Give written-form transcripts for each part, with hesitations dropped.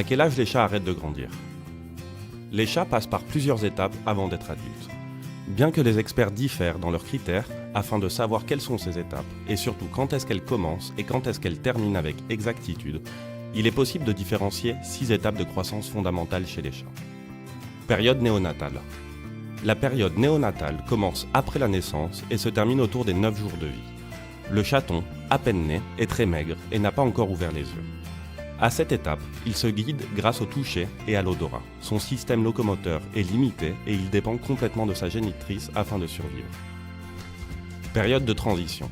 À quel âge les chats arrêtent de grandir? Les chats passent par plusieurs étapes avant d'être adultes. Bien que les experts diffèrent dans leurs critères afin de savoir quelles sont ces étapes et surtout quand est-ce qu'elles commencent et quand est-ce qu'elles terminent avec exactitude, il est possible de différencier 6 étapes de croissance fondamentales chez les chats. Période néonatale. La période néonatale commence après la naissance et se termine autour des 9 jours de vie. Le chaton, à peine né, est très maigre et n'a pas encore ouvert les yeux. À cette étape, il se guide grâce au toucher et à l'odorat. Son système locomoteur est limité et il dépend complètement de sa génitrice afin de survivre. Période de transition.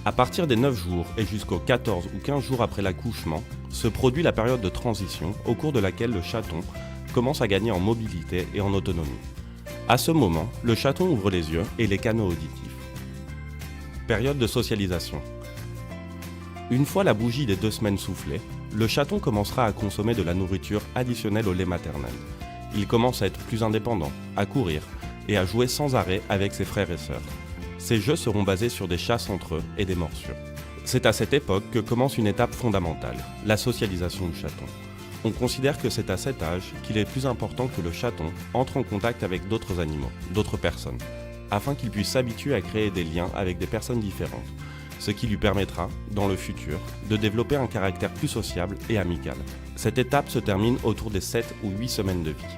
À partir des 9 jours et jusqu'aux 14 ou 15 jours après l'accouchement, se produit la période de transition au cours de laquelle le chaton commence à gagner en mobilité et en autonomie. À ce moment, le chaton ouvre les yeux et les canaux auditifs. Période de socialisation. Une fois la bougie des 2 semaines soufflée, le chaton commencera à consommer de la nourriture additionnelle au lait maternel. Il commence à être plus indépendant, à courir et à jouer sans arrêt avec ses frères et sœurs. Ces jeux seront basés sur des chasses entre eux et des morsures. C'est à cette époque que commence une étape fondamentale, la socialisation du chaton. On considère que c'est à cet âge qu'il est plus important que le chaton entre en contact avec d'autres animaux, d'autres personnes, afin qu'il puisse s'habituer à créer des liens avec des personnes différentes, ce qui lui permettra, dans le futur, de développer un caractère plus sociable et amical. Cette étape se termine autour des 7 ou 8 semaines de vie.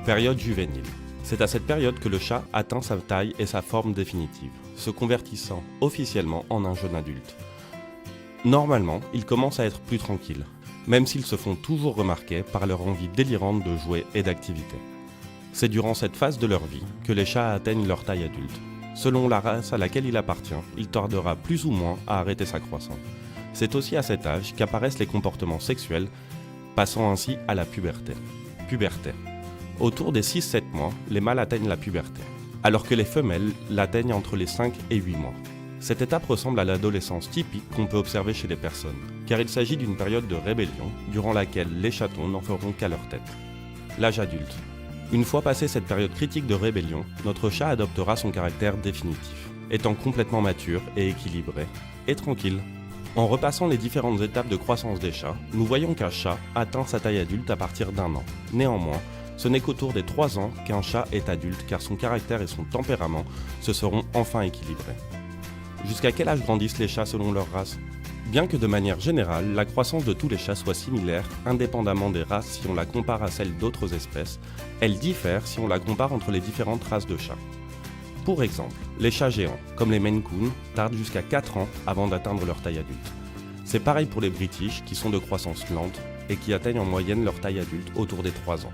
Période juvénile. C'est à cette période que le chat atteint sa taille et sa forme définitive, se convertissant officiellement en un jeune adulte. Normalement, ils commencent à être plus tranquilles, même s'ils se font toujours remarquer par leur envie délirante de jouer et d'activité. C'est durant cette phase de leur vie que les chats atteignent leur taille adulte. Selon la race à laquelle il appartient, il tardera plus ou moins à arrêter sa croissance. C'est aussi à cet âge qu'apparaissent les comportements sexuels, passant ainsi à la puberté. Puberté. Autour des 6-7 mois, les mâles atteignent la puberté, alors que les femelles l'atteignent entre les 5 et 8 mois. Cette étape ressemble à l'adolescence typique qu'on peut observer chez les personnes, car il s'agit d'une période de rébellion durant laquelle les chatons n'en feront qu'à leur tête. L'âge adulte. Une fois passée cette période critique de rébellion, notre chat adoptera son caractère définitif, étant complètement mature et équilibré, et tranquille. En repassant les différentes étapes de croissance des chats, nous voyons qu'un chat atteint sa taille adulte à partir d'1 an. Néanmoins, ce n'est qu'autour des 3 ans qu'un chat est adulte car son caractère et son tempérament se seront enfin équilibrés. Jusqu'à quel âge grandissent les chats selon leur race? Bien que de manière générale, la croissance de tous les chats soit similaire, indépendamment des races si on la compare à celle d'autres espèces, elle diffère si on la compare entre les différentes races de chats. Pour exemple, les chats géants, comme les Maine Coon, tardent jusqu'à 4 ans avant d'atteindre leur taille adulte. C'est pareil pour les British qui sont de croissance lente et qui atteignent en moyenne leur taille adulte autour des 3 ans.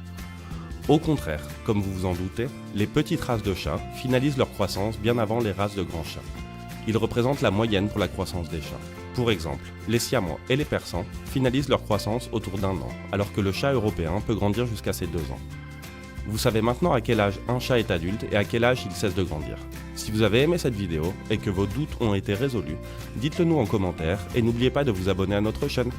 Au contraire, comme vous vous en doutez, les petites races de chats finalisent leur croissance bien avant les races de grands chats. Ils représentent la moyenne pour la croissance des chats. Pour exemple, les siamois et les persans finalisent leur croissance autour d'1 an, alors que le chat européen peut grandir jusqu'à ses 2 ans. Vous savez maintenant à quel âge un chat est adulte et à quel âge il cesse de grandir. Si vous avez aimé cette vidéo et que vos doutes ont été résolus, dites-le nous en commentaire et n'oubliez pas de vous abonner à notre chaîne.